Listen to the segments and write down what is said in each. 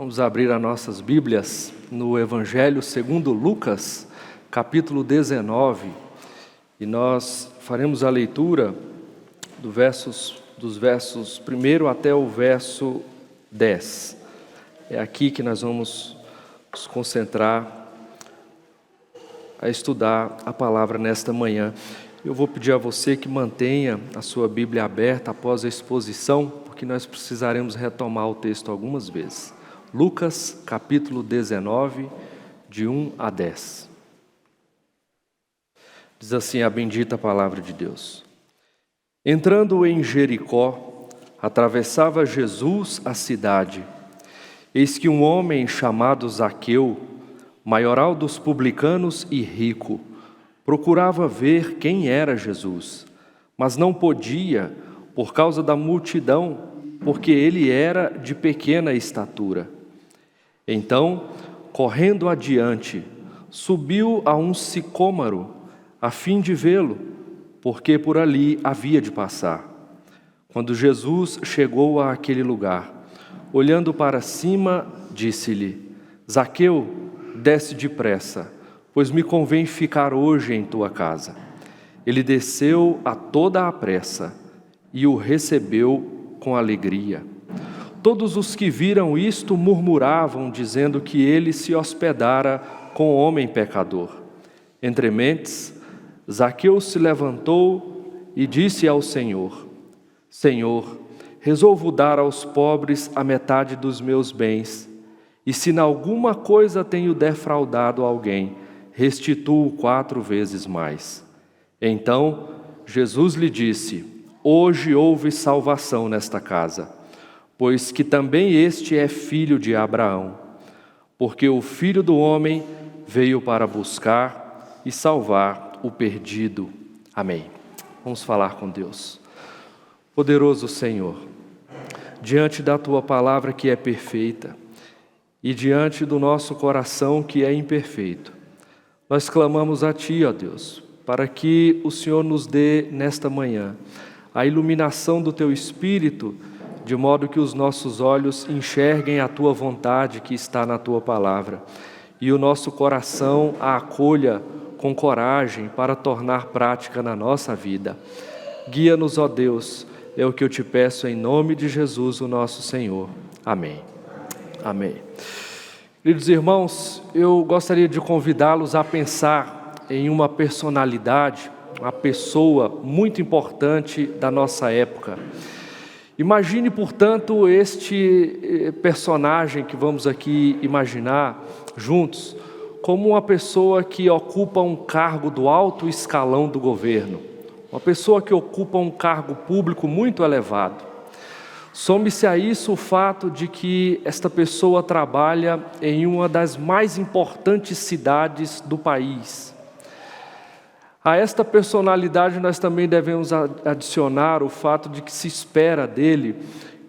Vamos abrir as nossas Bíblias no Evangelho segundo Lucas, capítulo 19, e nós faremos a leitura dos versos 1 até o verso 10. É aqui que nós vamos nos concentrar a estudar a palavra nesta manhã. Eu vou pedir a você que mantenha a sua Bíblia aberta após a exposição, porque nós precisaremos retomar o texto algumas vezes. Lucas, capítulo 19, de 1 a 10. Diz assim a bendita palavra de Deus. Entrando em Jericó, atravessava Jesus a cidade. Eis que um homem chamado Zaqueu, maioral dos publicanos e rico, procurava ver quem era Jesus, mas não podia por causa da multidão, porque ele era de pequena estatura. Então, correndo adiante, subiu a um sicômoro, a fim de vê-lo, porque por ali havia de passar. Quando Jesus chegou àquele lugar, olhando para cima, disse-lhe: Zaqueu, desce depressa, pois me convém ficar hoje em tua casa. Ele desceu a toda a pressa e o recebeu com alegria. Todos os que viram isto murmuravam, dizendo que ele se hospedara com homem pecador. Entre mentes, Zaqueu se levantou e disse ao Senhor: Senhor, resolvo dar aos pobres a metade dos meus bens, e se em alguma coisa tenho defraudado alguém, restituo 4 vezes mais. Então Jesus lhe disse: Hoje houve salvação nesta casa, pois que também este é filho de Abraão, porque o Filho do Homem veio para buscar e salvar o perdido. Amém. Vamos falar com Deus. Poderoso Senhor, diante da Tua palavra que é perfeita e diante do nosso coração que é imperfeito, nós clamamos a Ti, ó Deus, para que o Senhor nos dê nesta manhã a iluminação do Teu Espírito, de modo que os nossos olhos enxerguem a Tua vontade que está na Tua palavra e o nosso coração a acolha com coragem para tornar prática na nossa vida. Guia-nos, ó Deus, é o que eu te peço em nome de Jesus, o nosso Senhor. Amém. Amém. Queridos irmãos, eu gostaria de convidá-los a pensar em uma personalidade, uma pessoa muito importante da nossa época. Imagine, portanto, este personagem que vamos aqui imaginar juntos, como uma pessoa que ocupa um cargo do alto escalão do governo, uma pessoa que ocupa um cargo público muito elevado. Some-se a isso o fato de que esta pessoa trabalha em uma das mais importantes cidades do país. A esta personalidade nós também devemos adicionar o fato de que se espera dele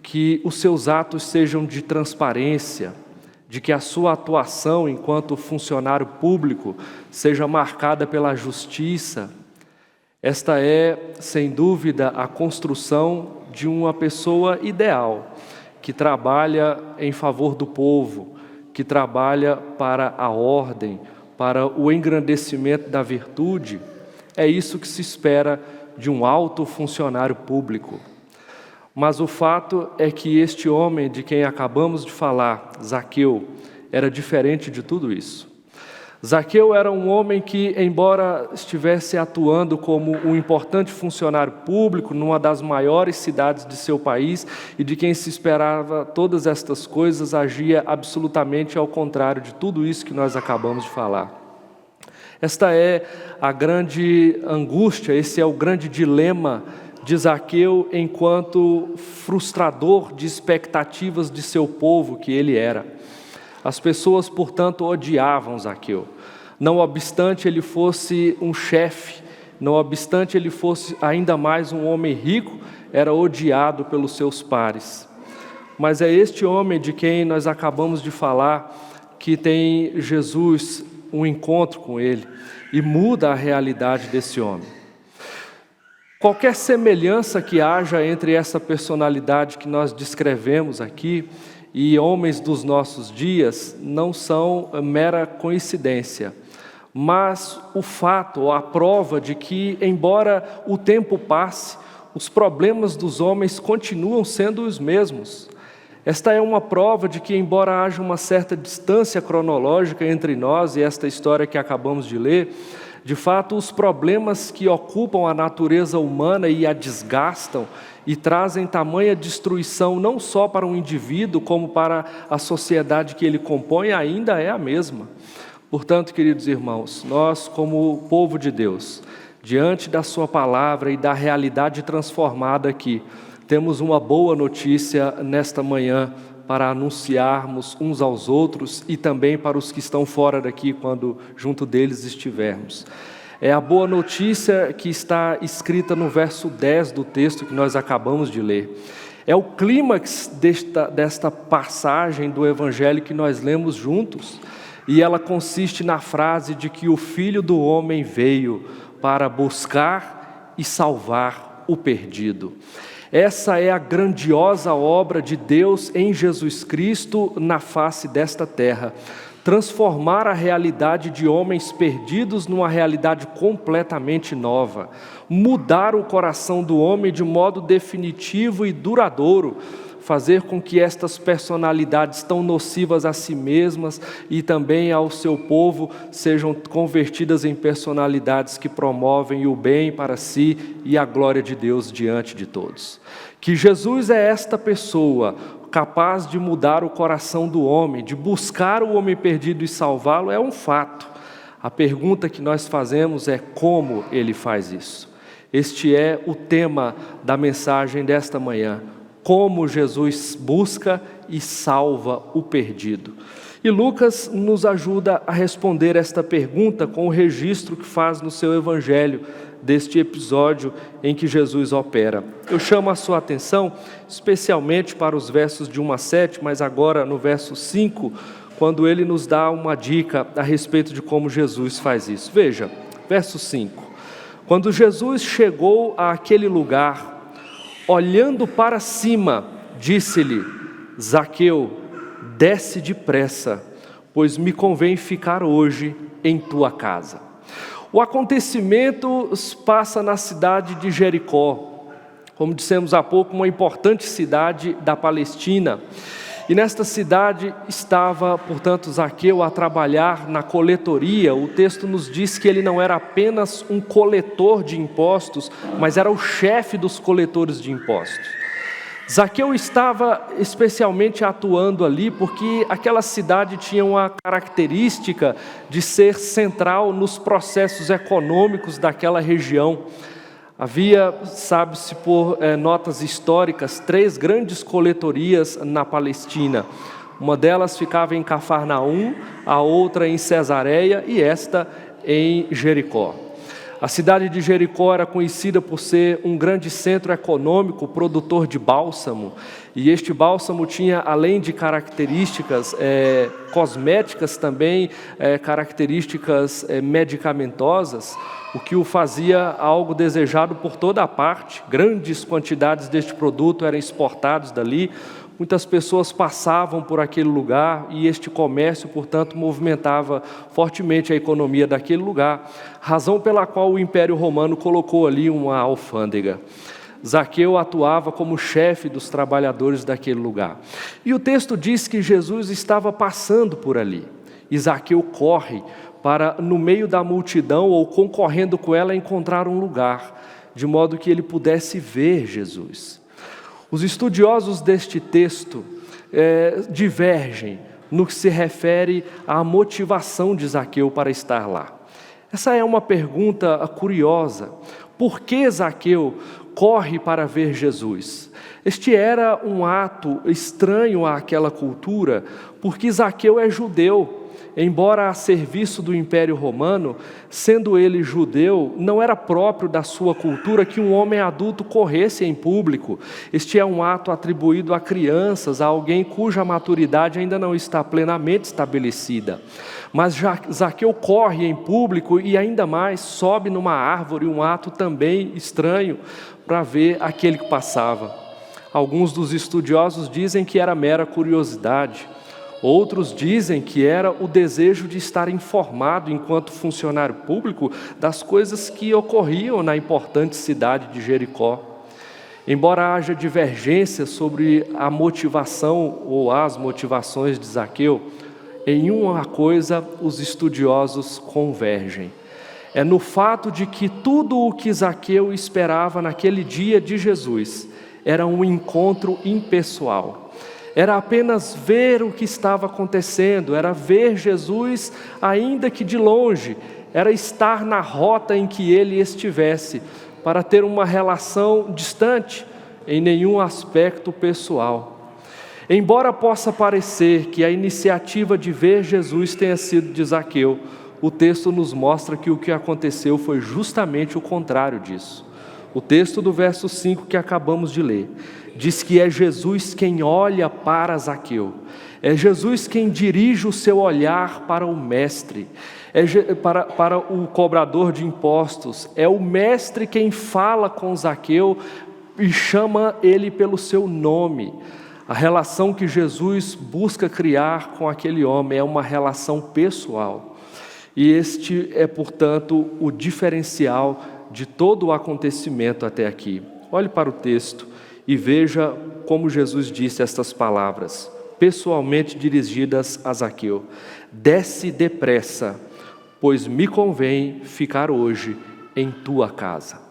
que os seus atos sejam de transparência, de que a sua atuação enquanto funcionário público seja marcada pela justiça. Esta é, sem dúvida, a construção de uma pessoa ideal, que trabalha em favor do povo, que trabalha para a ordem, para o engrandecimento da virtude. É isso que se espera de um alto funcionário público. Mas o fato é que este homem de quem acabamos de falar, Zaqueu, era diferente de tudo isso. Zaqueu era um homem que, embora estivesse atuando como um importante funcionário público numa das maiores cidades de seu país e de quem se esperava todas estas coisas, agia absolutamente ao contrário de tudo isso que nós acabamos de falar. Esta é a grande angústia, esse é o grande dilema de Zaqueu enquanto frustrador de expectativas de seu povo que ele era. As pessoas, portanto, odiavam Zaqueu. Não obstante ele fosse um chefe, não obstante ele fosse ainda mais um homem rico, era odiado pelos seus pares. Mas é este homem de quem nós acabamos de falar que tem Jesus um encontro com ele e muda a realidade desse homem. Qualquer semelhança que haja entre essa personalidade que nós descrevemos aqui e homens dos nossos dias não são mera coincidência, mas o fato, ou a prova de que, embora o tempo passe, os problemas dos homens continuam sendo os mesmos. Esta é uma prova de que, embora haja uma certa distância cronológica entre nós e esta história que acabamos de ler, de fato, os problemas que ocupam a natureza humana e a desgastam e trazem tamanha destruição não só para o indivíduo, como para a sociedade que ele compõe, ainda é a mesma. Portanto, queridos irmãos, nós, como povo de Deus, diante da sua palavra e da realidade transformada aqui, temos uma boa notícia nesta manhã para anunciarmos uns aos outros e também para os que estão fora daqui quando junto deles estivermos. É a boa notícia que está escrita no verso 10 do texto que nós acabamos de ler. É o clímax desta passagem do Evangelho que nós lemos juntos, e ela consiste na frase de que o Filho do Homem veio para buscar e salvar o perdido. Essa é a grandiosa obra de Deus em Jesus Cristo na face desta terra. Transformar a realidade de homens perdidos numa realidade completamente nova. Mudar o coração do homem de modo definitivo e duradouro. Fazer com que estas personalidades tão nocivas a si mesmas e também ao seu povo sejam convertidas em personalidades que promovem o bem para si e a glória de Deus diante de todos. Que Jesus é esta pessoa capaz de mudar o coração do homem, de buscar o homem perdido e salvá-lo, é um fato. A pergunta que nós fazemos é como ele faz isso. Este é o tema da mensagem desta manhã. Como Jesus busca e salva o perdido. E Lucas nos ajuda a responder esta pergunta com o registro que faz no seu evangelho deste episódio em que Jesus opera. Eu chamo a sua atenção especialmente para os versos de 1 a 7, mas agora no verso 5, quando ele nos dá uma dica a respeito de como Jesus faz isso. Veja, verso 5. Quando Jesus chegou àquele lugar, olhando para cima, disse-lhe: Zaqueu, desce depressa, pois me convém ficar hoje em tua casa. O acontecimento passa na cidade de Jericó, como dissemos há pouco, uma importante cidade da Palestina. E nesta cidade estava, portanto, Zaqueu a trabalhar na coletoria. O texto nos diz que ele não era apenas um coletor de impostos, mas era o chefe dos coletores de impostos. Zaqueu estava especialmente atuando ali porque aquela cidade tinha uma característica de ser central nos processos econômicos daquela região. Havia, sabe-se por notas históricas, 3 grandes coletorias na Palestina. Uma delas ficava em Cafarnaum, a outra em Cesareia e esta em Jericó. A cidade de Jericó era conhecida por ser um grande centro econômico, produtor de bálsamo. E este bálsamo tinha, além de características cosméticas, também características medicamentosas, o que o fazia algo desejado por toda a parte. Grandes quantidades deste produto eram exportados dali. Muitas pessoas passavam por aquele lugar e este comércio, portanto, movimentava fortemente a economia daquele lugar, razão pela qual o Império Romano colocou ali uma alfândega. Zaqueu atuava como chefe dos trabalhadores daquele lugar. E o texto diz que Jesus estava passando por ali. E Zaqueu corre para, no meio da multidão ou concorrendo com ela, encontrar um lugar, de modo que ele pudesse ver Jesus. Os estudiosos deste texto divergem no que se refere à motivação de Zaqueu para estar lá. Essa é uma pergunta curiosa. Por que Zaqueu corre para ver Jesus? Este era um ato estranho àquela cultura, porque Zaqueu é judeu. Embora a serviço do Império Romano, sendo ele judeu, não era próprio da sua cultura que um homem adulto corresse em público. Este é um ato atribuído a crianças, a alguém cuja maturidade ainda não está plenamente estabelecida. Mas Zaqueu corre em público e ainda mais sobe numa árvore, um ato também estranho, para ver aquele que passava. Alguns dos estudiosos dizem que era mera curiosidade. Outros dizem que era o desejo de estar informado, enquanto funcionário público, das coisas que ocorriam na importante cidade de Jericó. Embora haja divergências sobre a motivação ou as motivações de Zaqueu, em uma coisa os estudiosos convergem. É no fato de que tudo o que Zaqueu esperava naquele dia de Jesus era um encontro impessoal. Era apenas ver o que estava acontecendo, era ver Jesus ainda que de longe, era estar na rota em que ele estivesse, para ter uma relação distante, em nenhum aspecto pessoal. Embora possa parecer que a iniciativa de ver Jesus tenha sido de Zaqueu, o texto nos mostra que o que aconteceu foi justamente o contrário disso. O texto do verso 5 que acabamos de ler, diz que é Jesus quem olha para Zaqueu, é Jesus quem dirige o seu olhar para o mestre, para o cobrador de impostos, é o mestre quem fala com Zaqueu e chama ele pelo seu nome. A relação que Jesus busca criar com aquele homem é uma relação pessoal. E este é, portanto, o diferencial de todo o acontecimento até aqui. Olhe para o texto e veja como Jesus disse estas palavras, pessoalmente dirigidas a Zaqueu: desce depressa, pois me convém ficar hoje em tua casa.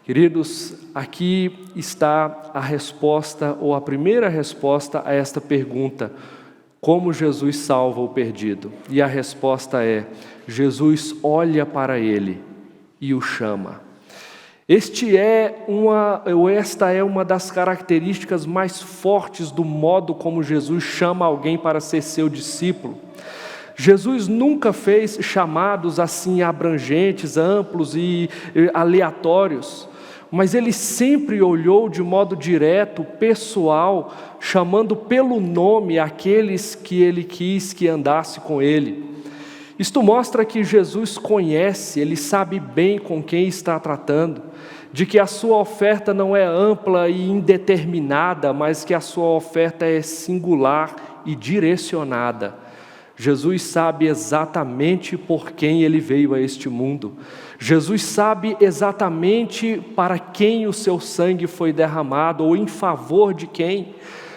Queridos, aqui está a resposta, ou a primeira resposta a esta pergunta: como Jesus salva o perdido? E a resposta é: Jesus olha para ele e o chama. Esta é uma das características mais fortes do modo como Jesus chama alguém para ser seu discípulo. Jesus nunca fez chamados assim abrangentes, amplos e aleatórios, mas ele sempre olhou de modo direto, pessoal, chamando pelo nome aqueles que ele quis que andasse com ele. Isto mostra que Jesus conhece, ele sabe bem com quem está tratando, de que a sua oferta não é ampla e indeterminada, mas que a sua oferta é singular e direcionada. Jesus sabe exatamente por quem ele veio a este mundo. Jesus sabe exatamente para quem o seu sangue foi derramado, ou em favor de quem.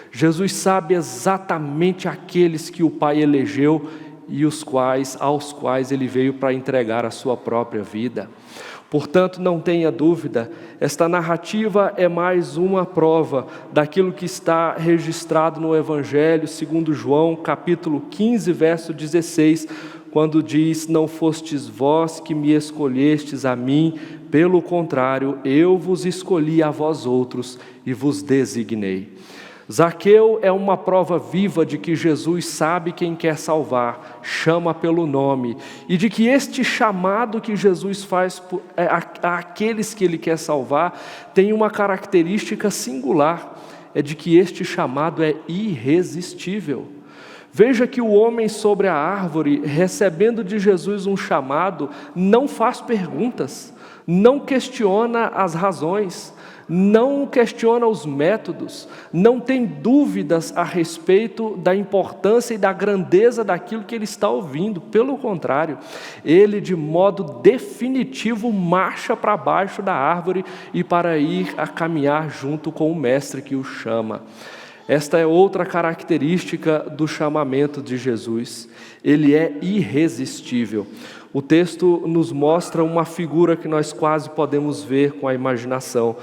Jesus sabe exatamente aqueles que o Pai elegeu e aos quais ele veio para entregar a sua própria vida. Portanto, não tenha dúvida, esta narrativa é mais uma prova daquilo que está registrado no Evangelho segundo João, capítulo 15, verso 16, quando diz: não fostes vós que me escolhestes a mim, pelo contrário, eu vos escolhi a vós outros e vos designei. Zaqueu é uma prova viva de que Jesus sabe quem quer salvar, chama pelo nome, e de que este chamado que Jesus faz àqueles que ele quer salvar tem uma característica singular, é de que este chamado é irresistível. Veja que o homem sobre a árvore, recebendo de Jesus um chamado, não faz perguntas, não questiona as razões, não questiona os métodos, não tem dúvidas a respeito da importância e da grandeza daquilo que ele está ouvindo. Pelo contrário, ele de modo definitivo marcha para baixo da árvore e para ir a caminhar junto com o mestre que o chama. Esta é outra característica do chamamento de Jesus. Ele é irresistível. O texto nos mostra uma figura que nós quase podemos ver com a imaginação.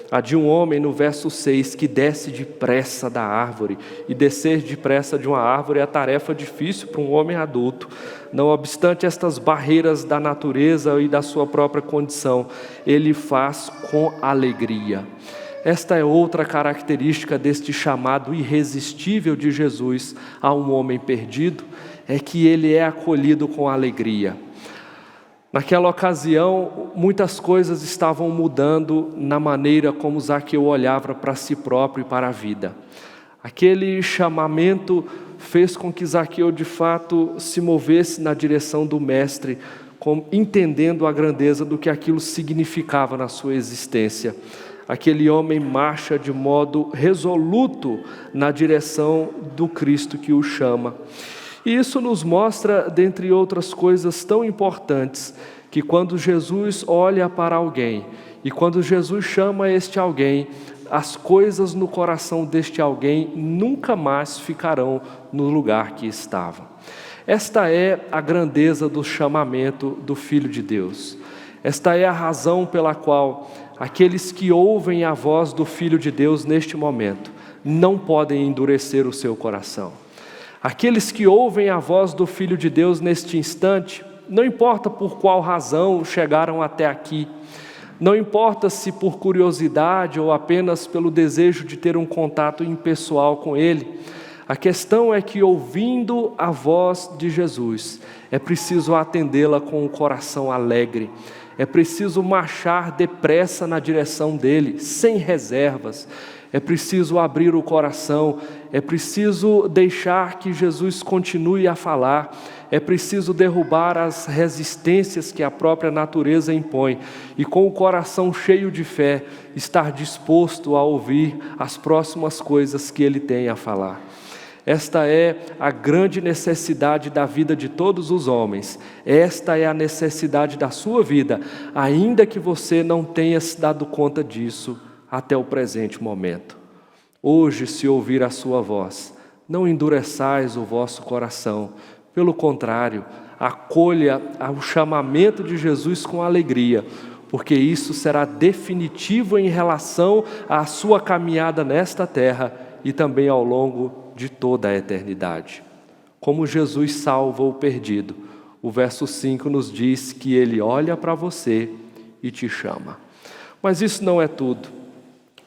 A de um homem no verso 6 que desce depressa da árvore. E descer depressa de uma árvore é a tarefa difícil para um homem adulto. Não obstante estas barreiras da natureza e da sua própria condição, ele faz com alegria. Esta é outra característica deste chamado irresistível de Jesus a um homem perdido, é que ele é acolhido com alegria. Naquela ocasião, muitas coisas estavam mudando na maneira como Zaqueu olhava para si próprio e para a vida. Aquele chamamento fez com que Zaqueu, de fato, se movesse na direção do Mestre, entendendo a grandeza do que aquilo significava na sua existência. aquele homem marcha de modo resoluto na direção do Cristo que o chama. E isso nos mostra, dentre outras coisas tão importantes, que quando Jesus olha para alguém e quando Jesus chama este alguém, as coisas no coração deste alguém nunca mais ficarão no lugar que estavam. Esta é a grandeza do chamamento do Filho de Deus. Esta é a razão pela qual aqueles que ouvem a voz do Filho de Deus neste momento não podem endurecer o seu coração. Aqueles que ouvem a voz do Filho de Deus neste instante, não importa por qual razão chegaram até aqui, não importa se por curiosidade ou apenas pelo desejo de ter um contato impessoal com Ele, a questão é que, ouvindo a voz de Jesus, é preciso atendê-la com o coração alegre, é preciso marchar depressa na direção dEle, sem reservas, é preciso abrir o coração, é preciso deixar que Jesus continue a falar, é preciso derrubar as resistências que a própria natureza impõe e, com o coração cheio de fé, estar disposto a ouvir as próximas coisas que Ele tem a falar. Esta é a grande necessidade da vida de todos os homens. Esta é a necessidade da sua vida, ainda que você não tenha se dado conta disso até o presente momento. Hoje, se ouvir a sua voz, não endureçais o vosso coração. Pelo contrário, acolha o chamamento de Jesus com alegria, porque isso será definitivo em relação à sua caminhada nesta terra e também ao longo de toda a eternidade. Como Jesus salva o perdido, o verso 5 nos diz que Ele olha para você e te chama. Mas isso não é tudo.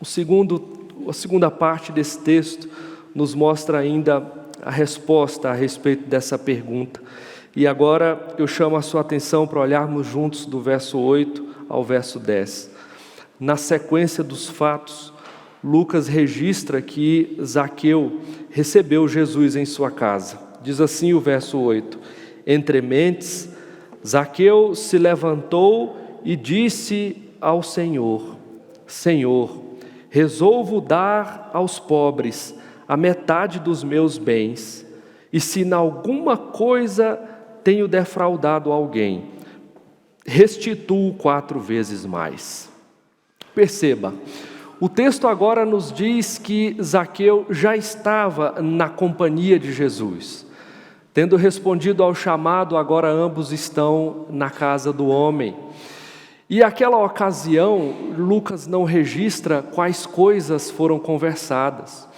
A segunda parte desse texto nos mostra ainda a resposta a respeito dessa pergunta. E agora eu chamo a sua atenção para olharmos juntos do verso 8 ao verso 10. Na sequência dos fatos, Lucas registra que Zaqueu recebeu Jesus em sua casa. Diz assim o verso 8: Entre mentes, Zaqueu se levantou e disse ao Senhor: Senhor, resolvo dar aos pobres a metade dos meus bens, e se em alguma coisa tenho defraudado alguém, restituo 4 vezes mais. Perceba, o texto agora nos diz que Zaqueu já estava na companhia de Jesus. Tendo respondido ao chamado, agora ambos estão na casa do homem. E aquela ocasião, Lucas não registra quais coisas foram conversadas.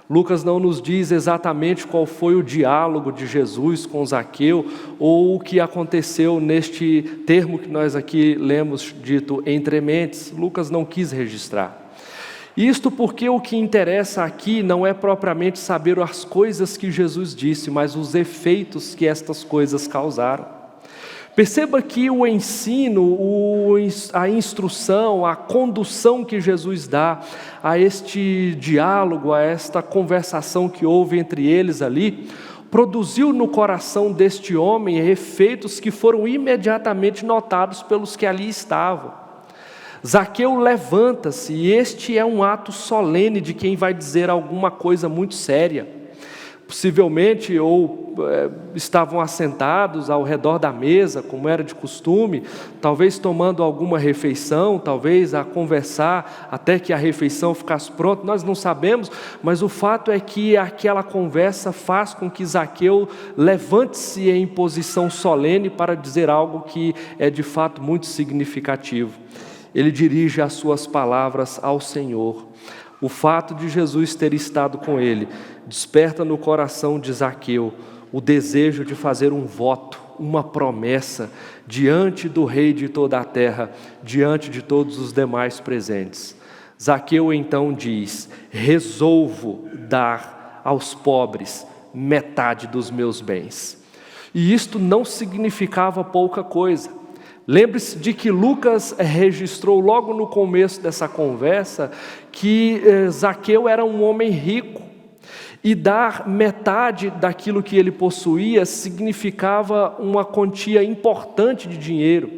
Lucas não nos diz exatamente qual foi o diálogo de Jesus com Zaqueu ou o que aconteceu neste termo que nós aqui lemos dito entre mentes. Lucas não quis registrar. Isto porque o que interessa aqui não é propriamente saber as coisas que Jesus disse, mas os efeitos que estas coisas causaram. Perceba que o ensino, a instrução, a condução que Jesus dá a este diálogo, a esta conversação que houve entre eles ali, produziu no coração deste homem efeitos que foram imediatamente notados pelos que ali estavam. Zaqueu levanta-se, e este é um ato solene de quem vai dizer alguma coisa muito séria. Possivelmente estavam assentados ao redor da mesa, como era de costume, talvez tomando alguma refeição, talvez a conversar até que a refeição ficasse pronta, nós não sabemos, mas o fato é que aquela conversa faz com que Zaqueu levante-se em posição solene para dizer algo que é de fato muito significativo. Ele dirige as suas palavras ao Senhor. O fato de Jesus ter estado com ele desperta no coração de Zaqueu o desejo de fazer um voto, uma promessa diante do Rei de toda a terra, diante de todos os demais presentes. Zaqueu então diz: resolvo dar aos pobres metade dos meus bens. E isto não significava pouca coisa. Lembre-se de que Lucas registrou logo no começo dessa conversa que Zaqueu era um homem rico, e dar metade daquilo que ele possuía significava uma quantia importante de dinheiro.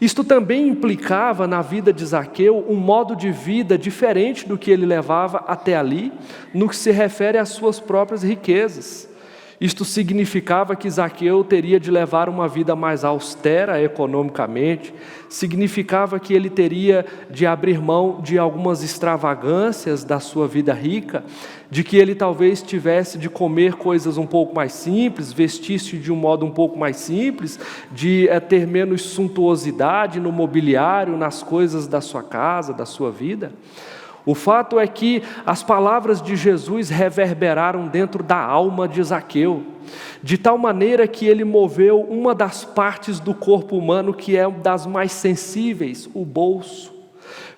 Isto também implicava na vida de Zaqueu um modo de vida diferente do que ele levava até ali, no que se refere às suas próprias riquezas. Isto significava que Zaqueu teria de levar uma vida mais austera economicamente, significava que ele teria de abrir mão de algumas extravagâncias da sua vida rica, de que ele talvez tivesse de comer coisas um pouco mais simples, vestir-se de um modo um pouco mais simples, de ter menos suntuosidade no mobiliário, nas coisas da sua casa, da sua vida. O fato é que as palavras de Jesus reverberaram dentro da alma de Zaqueu, de tal maneira que ele moveu uma das partes do corpo humano que é das mais sensíveis, o bolso.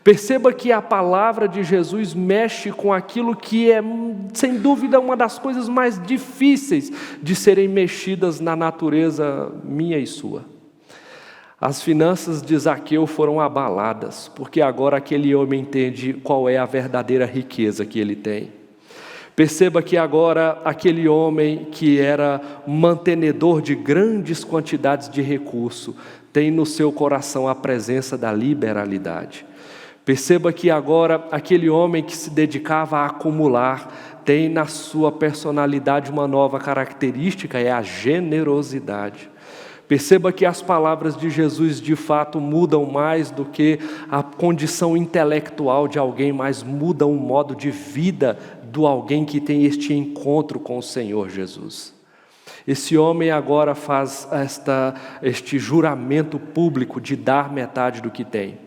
Perceba que a palavra de Jesus mexe com aquilo que é, sem dúvida, uma das coisas mais difíceis de serem mexidas na natureza minha e sua. As finanças de Zaqueu foram abaladas, porque agora aquele homem entende qual é a verdadeira riqueza que ele tem. Perceba que agora aquele homem que era mantenedor de grandes quantidades de recurso, tem no seu coração a presença da liberalidade. Perceba que agora aquele homem que se dedicava a acumular, tem na sua personalidade uma nova característica, é a generosidade. Perceba que as palavras de Jesus de fato mudam mais do que a condição intelectual de alguém, mas mudam o modo de vida do alguém que tem este encontro com o Senhor Jesus. Esse homem agora faz este juramento público de dar metade do que tem.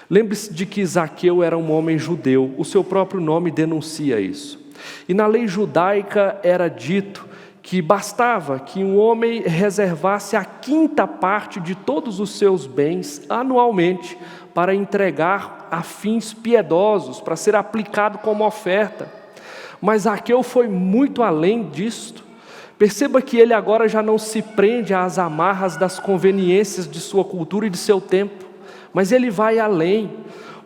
Lembre-se de que Zaqueu era um homem judeu, o seu próprio nome denuncia isso. E na lei judaica era dito que bastava que um homem reservasse a 5ª parte de todos os seus bens anualmente para entregar a fins piedosos, para ser aplicado como oferta. Mas Zaqueu foi muito além disto. Perceba que ele agora já não se prende às amarras das conveniências de sua cultura e de seu tempo, mas ele vai além.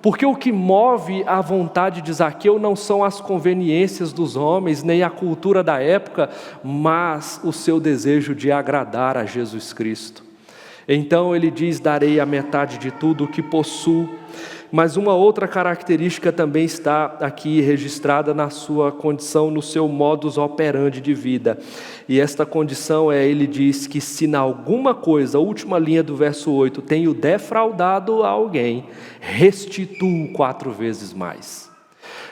Porque o que move a vontade de Zaqueu não são as conveniências dos homens, nem a cultura da época, mas o seu desejo de agradar a Jesus Cristo. Então ele diz: darei a metade de tudo o que possuo. Mas uma outra característica também está aqui registrada na sua condição, no seu modus operandi de vida. E esta condição ele diz que se em alguma coisa, a última linha do verso 8, tenho defraudado a alguém, restituo 4 vezes mais.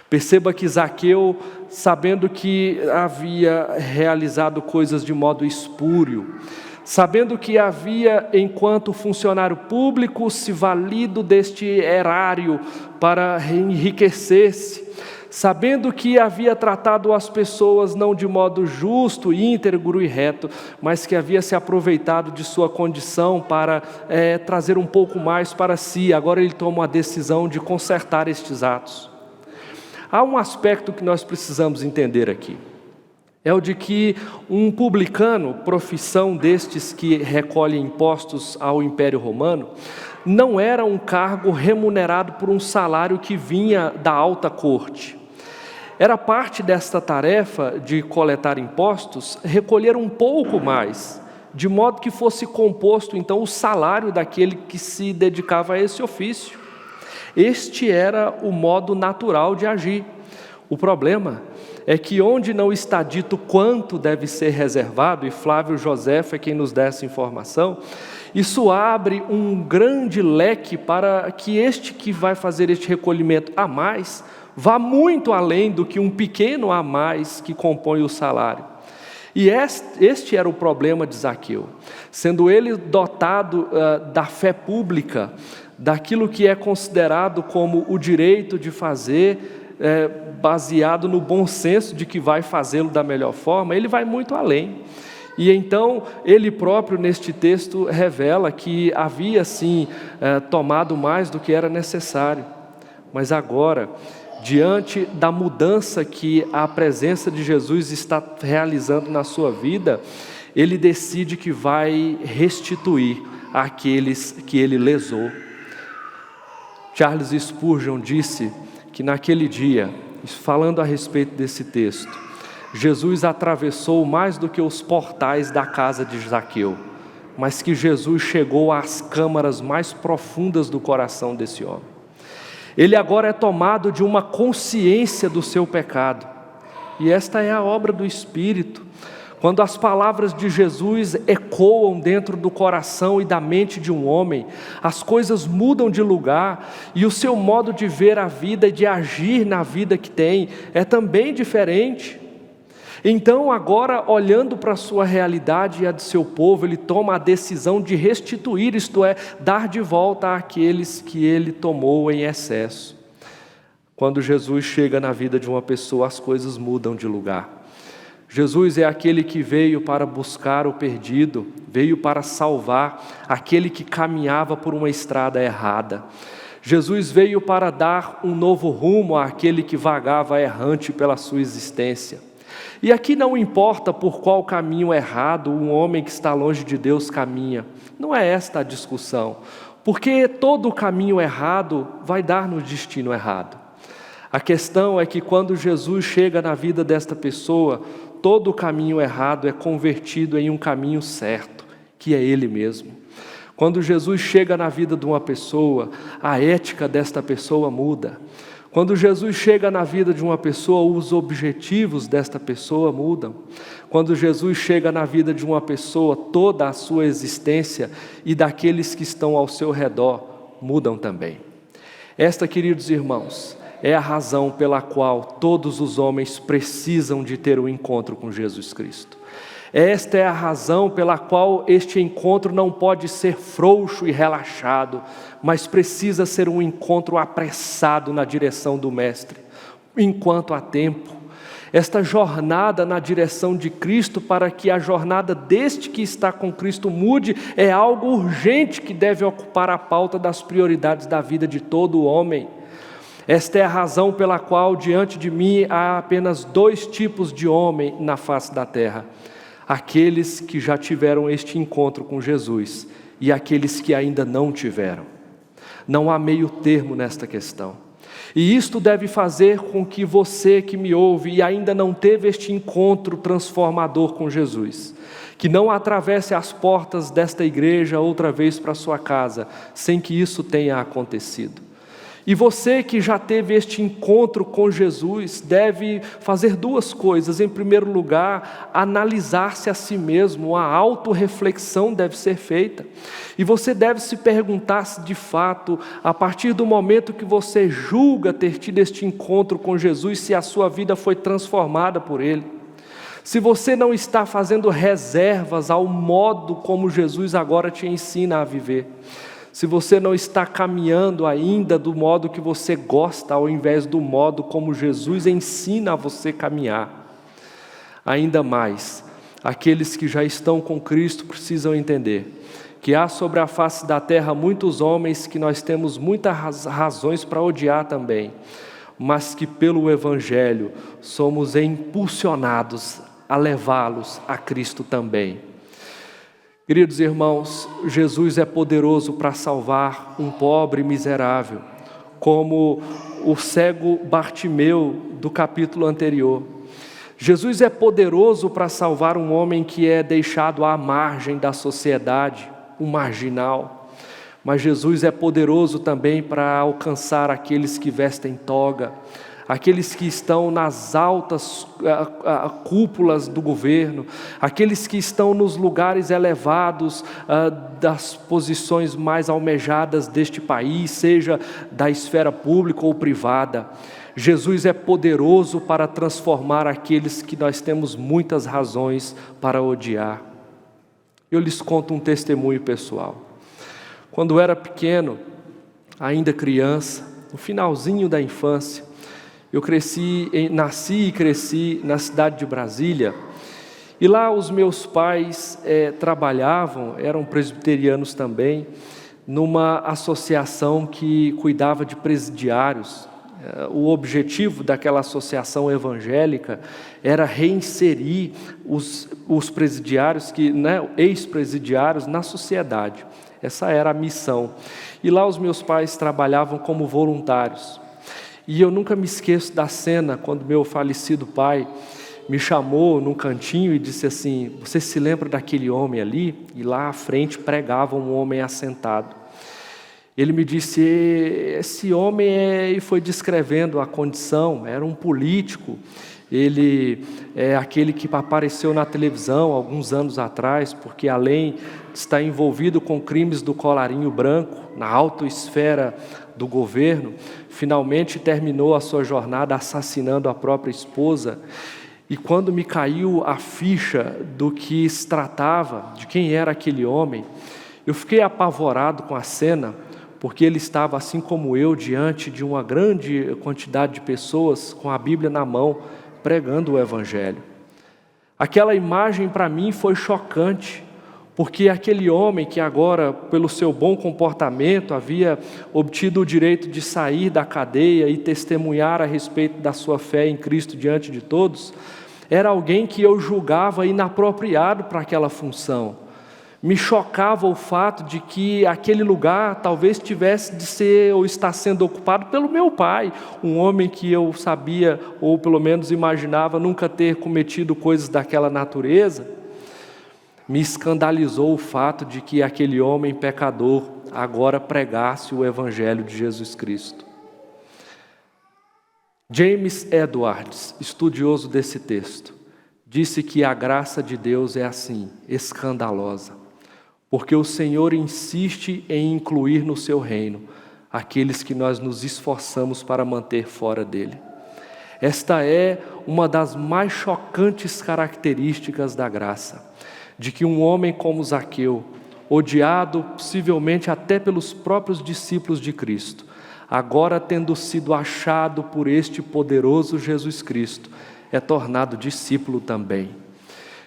Perceba que Zaqueu, sabendo que havia realizado coisas de modo espúrio, sabendo que havia, enquanto funcionário público, se valido deste erário para enriquecer-se, sabendo que havia tratado as pessoas não de modo justo, íntegro e reto, mas que havia se aproveitado de sua condição para trazer um pouco mais para si, agora ele toma a decisão de consertar estes atos. Há um aspecto que nós precisamos entender aqui. É o de que um publicano, profissão destes que recolhem impostos ao Império Romano, não era um cargo remunerado por um salário que vinha da alta corte. Era parte desta tarefa de coletar impostos, recolher um pouco mais, de modo que fosse composto então o salário daquele que se dedicava a esse ofício. Este era o modo natural de agir. O problema é que onde não está dito quanto deve ser reservado, e Flávio Joséfo é quem nos dá essa informação, isso abre um grande leque para que este que vai fazer este recolhimento a mais, vá muito além do que um pequeno a mais que compõe o salário. E este era o problema de Zaqueu, sendo ele dotado da fé pública, daquilo que é considerado como o direito de fazer, baseado no bom senso de que vai fazê-lo da melhor forma, ele vai muito além. E então ele próprio neste texto revela que havia sim tomado mais do que era necessário, mas agora, diante da mudança que a presença de Jesus está realizando na sua vida, ele decide que vai restituir àqueles que ele lesou. Charles Spurgeon disse que naquele dia, falando a respeito desse texto, Jesus atravessou mais do que os portais da casa de Zaqueu, mas que Jesus chegou às câmaras mais profundas do coração desse homem. Ele agora é tomado de uma consciência do seu pecado, e esta é a obra do Espírito. Quando as palavras de Jesus ecoam dentro do coração e da mente de um homem, as coisas mudam de lugar e o seu modo de ver a vida e de agir na vida que tem é também diferente. Então agora, olhando para a sua realidade e a de seu povo, ele toma a decisão de restituir, isto é, dar de volta àqueles que ele tomou em excesso. Quando Jesus chega na vida de uma pessoa, as coisas mudam de lugar. Jesus é aquele que veio para buscar o perdido, veio para salvar aquele que caminhava por uma estrada errada. Jesus veio para dar um novo rumo àquele que vagava errante pela sua existência. E aqui não importa por qual caminho errado um homem que está longe de Deus caminha. Não é esta a discussão, porque todo caminho errado vai dar no destino errado. A questão é que quando Jesus chega na vida desta pessoa, todo o caminho errado é convertido em um caminho certo, que é Ele mesmo. Quando Jesus chega na vida de uma pessoa, a ética desta pessoa muda. Quando Jesus chega na vida de uma pessoa, os objetivos desta pessoa mudam. Quando Jesus chega na vida de uma pessoa, toda a sua existência e daqueles que estão ao seu redor mudam também. Esta, queridos irmãos, é a razão pela qual todos os homens precisam de ter um encontro com Jesus Cristo. Esta é a razão pela qual este encontro não pode ser frouxo e relaxado, mas precisa ser um encontro apressado na direção do Mestre, enquanto há tempo. Esta jornada na direção de Cristo, para que a jornada deste que está com Cristo mude, é algo urgente que deve ocupar a pauta das prioridades da vida de todo homem. Esta é a razão pela qual diante de mim há apenas 2 tipos de homem na face da terra: aqueles que já tiveram este encontro com Jesus e aqueles que ainda não tiveram. Não há meio termo nesta questão. E isto deve fazer com que você que me ouve e ainda não teve este encontro transformador com Jesus, que não atravesse as portas desta igreja outra vez para sua casa, sem que isso tenha acontecido. E você que já teve este encontro com Jesus deve fazer 2 coisas. Em primeiro lugar, analisar-se a si mesmo, a autorreflexão deve ser feita. E você deve se perguntar se de fato, a partir do momento que você julga ter tido este encontro com Jesus, se a sua vida foi transformada por Ele. Se você não está fazendo reservas ao modo como Jesus agora te ensina a viver. Se você não está caminhando ainda do modo que você gosta, ao invés do modo como Jesus ensina a você caminhar. Ainda mais, aqueles que já estão com Cristo precisam entender que há sobre a face da terra muitos homens que nós temos muitas razões para odiar também, mas que pelo Evangelho somos impulsionados a levá-los a Cristo também. Queridos irmãos, Jesus é poderoso para salvar um pobre miserável, como o cego Bartimeu do capítulo anterior. Jesus é poderoso para salvar um homem que é deixado à margem da sociedade, um marginal. Mas Jesus é poderoso também para alcançar aqueles que vestem toga, aqueles que estão nas altas cúpulas do governo, aqueles que estão nos lugares elevados das posições mais almejadas deste país, seja da esfera pública ou privada. Jesus é poderoso para transformar aqueles que nós temos muitas razões para odiar. Eu lhes conto um testemunho pessoal. Quando eu era pequeno, ainda criança, no finalzinho da infância, eu nasci e cresci na cidade de Brasília, e lá os meus pais trabalhavam, eram presbiterianos também, numa associação que cuidava de presidiários. O objetivo daquela associação evangélica era reinserir os presidiários, ex-presidiários, na sociedade. Essa era a missão. E lá os meus pais trabalhavam como voluntários. E eu nunca me esqueço da cena quando meu falecido pai me chamou num cantinho e disse assim: você se lembra daquele homem ali? E lá à frente pregava um homem assentado. Ele me disse: esse homem e foi descrevendo a condição, era um político, ele é aquele que apareceu na televisão alguns anos atrás, porque além de estar envolvido com crimes do colarinho branco, na alta esfera do governo, finalmente terminou a sua jornada assassinando a própria esposa. E quando me caiu a ficha do que se tratava, de quem era aquele homem, eu fiquei apavorado com a cena, porque ele estava, assim como eu, diante de uma grande quantidade de pessoas com a Bíblia na mão, pregando o Evangelho. Aquela imagem para mim foi chocante, porque aquele homem que agora, pelo seu bom comportamento, havia obtido o direito de sair da cadeia e testemunhar a respeito da sua fé em Cristo diante de todos, era alguém que eu julgava inapropriado para aquela função. Me chocava o fato de que aquele lugar talvez tivesse de ser ou estar sendo ocupado pelo meu pai, um homem que eu sabia, ou pelo menos imaginava, nunca ter cometido coisas daquela natureza. Me escandalizou o fato de que aquele homem pecador agora pregasse o Evangelho de Jesus Cristo. James Edwards, estudioso desse texto, disse que a graça de Deus é assim, escandalosa, porque o Senhor insiste em incluir no seu reino aqueles que nós nos esforçamos para manter fora dele. Esta é uma das mais chocantes características da graça, de que um homem como Zaqueu, odiado possivelmente até pelos próprios discípulos de Cristo, agora tendo sido achado por este poderoso Jesus Cristo, é tornado discípulo também.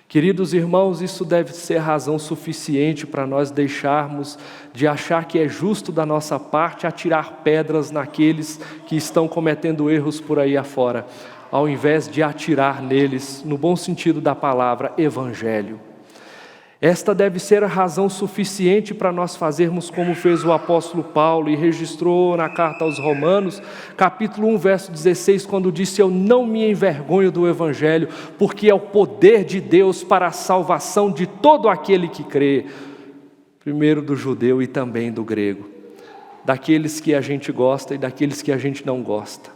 Queridos irmãos, isso deve ser razão suficiente para nós deixarmos de achar que é justo da nossa parte atirar pedras naqueles que estão cometendo erros por aí afora, ao invés de atirar neles, no bom sentido da palavra, evangelho. Esta deve ser a razão suficiente para nós fazermos como fez o apóstolo Paulo e registrou na carta aos Romanos, capítulo 1, verso 16, quando disse: eu não me envergonho do Evangelho, porque é o poder de Deus para a salvação de todo aquele que crê, primeiro do judeu e também do grego, daqueles que a gente gosta e daqueles que a gente não gosta,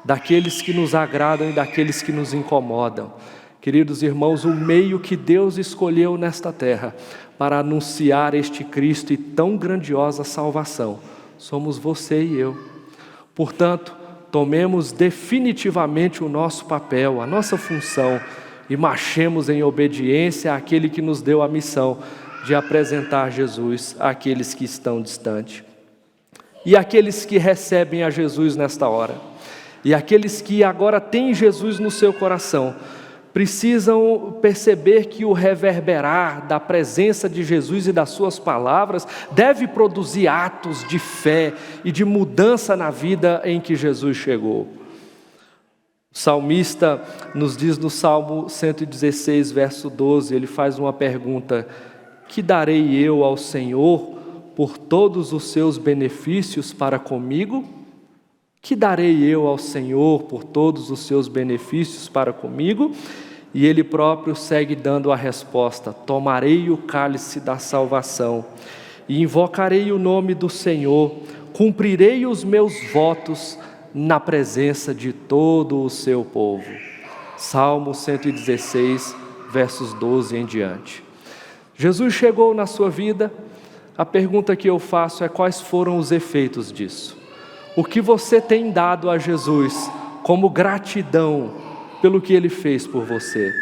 daqueles que nos agradam e daqueles que nos incomodam. Queridos irmãos, o meio que Deus escolheu nesta terra para anunciar este Cristo e tão grandiosa salvação, somos você e eu. Portanto, tomemos definitivamente o nosso papel, a nossa função, e marchemos em obediência àquele que nos deu a missão de apresentar Jesus àqueles que estão distantes. E aqueles que recebem a Jesus nesta hora, e aqueles que agora têm Jesus no seu coração, precisam perceber que o reverberar da presença de Jesus e das suas palavras deve produzir atos de fé e de mudança na vida em que Jesus chegou. O salmista nos diz no Salmo 116, verso 12, ele faz uma pergunta: que darei eu ao Senhor por todos os seus benefícios para comigo? Que darei eu ao Senhor por todos os seus benefícios para comigo? E ele próprio segue dando a resposta: tomarei o cálice da salvação e invocarei o nome do Senhor, cumprirei os meus votos na presença de todo o seu povo. Salmo 116, versos 12 em diante. Jesus chegou na sua vida, a pergunta que eu faço é: quais foram os efeitos disso? O que você tem dado a Jesus como gratidão pelo que Ele fez por você?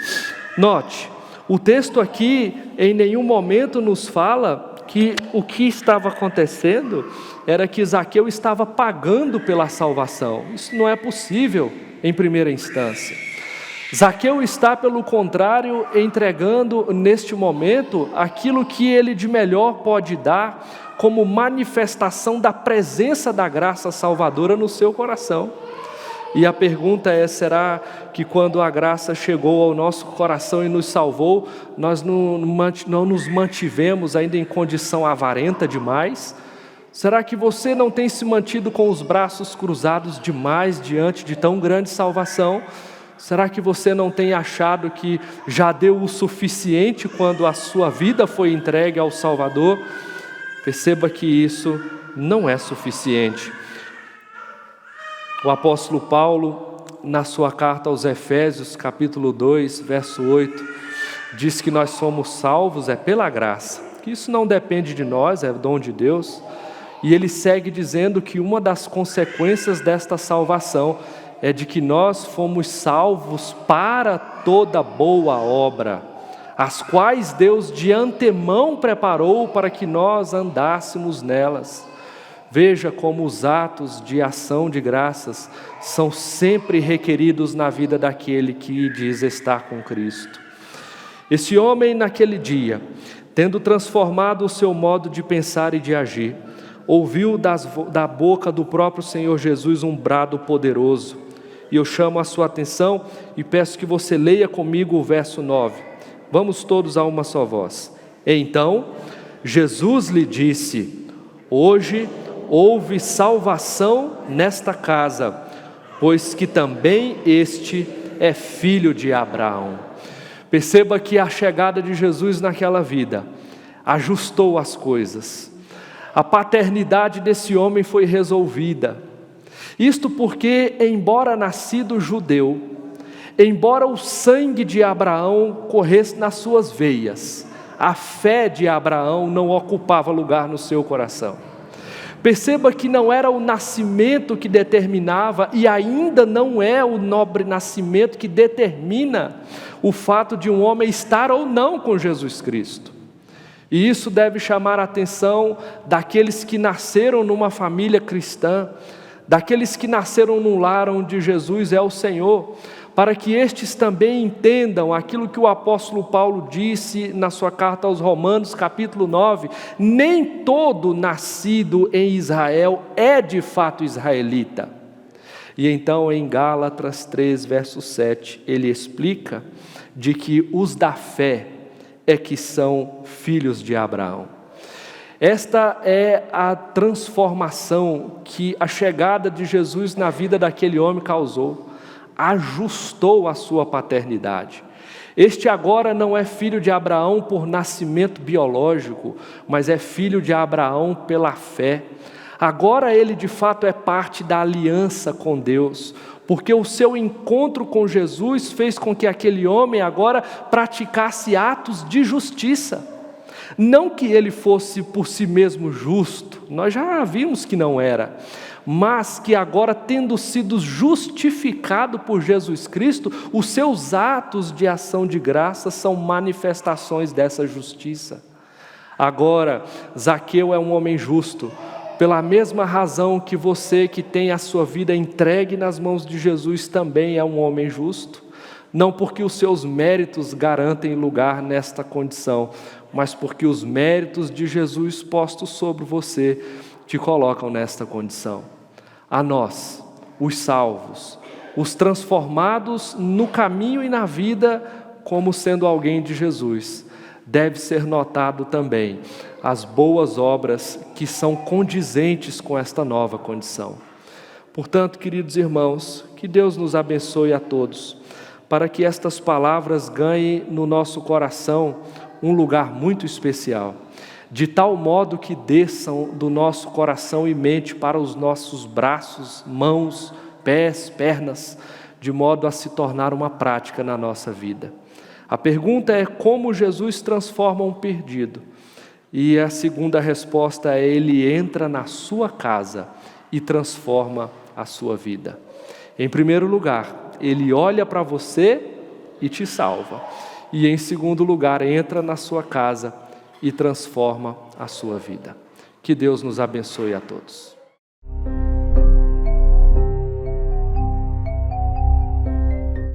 Note, o texto aqui em nenhum momento nos fala que o que estava acontecendo era que Zaqueu estava pagando pela salvação. Isso não é possível em primeira instância. Zaqueu está, pelo contrário, entregando neste momento aquilo que ele de melhor pode dar como manifestação da presença da graça salvadora no seu coração. E a pergunta é: será que quando a graça chegou ao nosso coração e nos salvou, nós não nos mantivemos ainda em condição avarenta demais? Será que você não tem se mantido com os braços cruzados demais diante de tão grande salvação? Será que você não tem achado que já deu o suficiente quando a sua vida foi entregue ao Salvador? Perceba que isso não é suficiente. O apóstolo Paulo, na sua carta aos Efésios, capítulo 2, verso 8, diz que nós somos salvos pela graça, que isso não depende de nós, é dom de Deus. E ele segue dizendo que uma das consequências desta salvação é de que nós fomos salvos para toda boa obra, as quais Deus de antemão preparou para que nós andássemos nelas. Veja como os atos de ação de graças são sempre requeridos na vida daquele que diz estar com Cristo. Esse homem, naquele dia, tendo transformado o seu modo de pensar e de agir, ouviu da boca do próprio Senhor Jesus um brado poderoso. E eu chamo a sua atenção e peço que você leia comigo o verso 9. Vamos todos a uma só voz. Então, Jesus lhe disse: hoje houve salvação nesta casa, pois que também este é filho de Abraão. Perceba que a chegada de Jesus naquela vida ajustou as coisas. A paternidade desse homem foi resolvida. Isto porque, embora nascido judeu, embora o sangue de Abraão corresse nas suas veias, a fé de Abraão não ocupava lugar no seu coração. Perceba que não era o nascimento que determinava, e ainda não é o nobre nascimento que determina o fato de um homem estar ou não com Jesus Cristo. E isso deve chamar a atenção daqueles que nasceram numa família cristã, daqueles que nasceram num lar onde Jesus é o Senhor, para que estes também entendam aquilo que o apóstolo Paulo disse na sua carta aos Romanos, capítulo 9, nem todo nascido em Israel é de fato israelita. E então em Gálatas 3, verso 7, ele explica de que os da fé é que são filhos de Abraão. Esta é a transformação que a chegada de Jesus na vida daquele homem causou, ajustou a sua paternidade. Este agora não é filho de Abraão por nascimento biológico, mas é filho de Abraão pela fé. Agora ele de fato é parte da aliança com Deus, porque o seu encontro com Jesus fez com que aquele homem agora praticasse atos de justiça. Não que ele fosse por si mesmo justo, nós já vimos que não era, mas que agora, tendo sido justificado por Jesus Cristo, os seus atos de ação de graça são manifestações dessa justiça. Agora, Zaqueu é um homem justo, pela mesma razão que você que tem a sua vida entregue nas mãos de Jesus também é um homem justo, não porque os seus méritos garantem lugar nesta condição, mas porque os méritos de Jesus postos sobre você te colocam nesta condição. A nós, os salvos, os transformados no caminho e na vida como sendo alguém de Jesus, deve ser notado também as boas obras que são condizentes com esta nova condição. Portanto, queridos irmãos, que Deus nos abençoe a todos, para que estas palavras ganhem no nosso coração um lugar muito especial, de tal modo que desçam do nosso coração e mente para os nossos braços, mãos, pés, pernas, de modo a se tornar uma prática na nossa vida. A pergunta é como Jesus transforma um perdido. E a segunda resposta é: ele entra na sua casa e transforma a sua vida. Em primeiro lugar, ele olha para você e te salva. E em segundo lugar, entra na sua casa e transforma a sua vida. Que Deus nos abençoe a todos.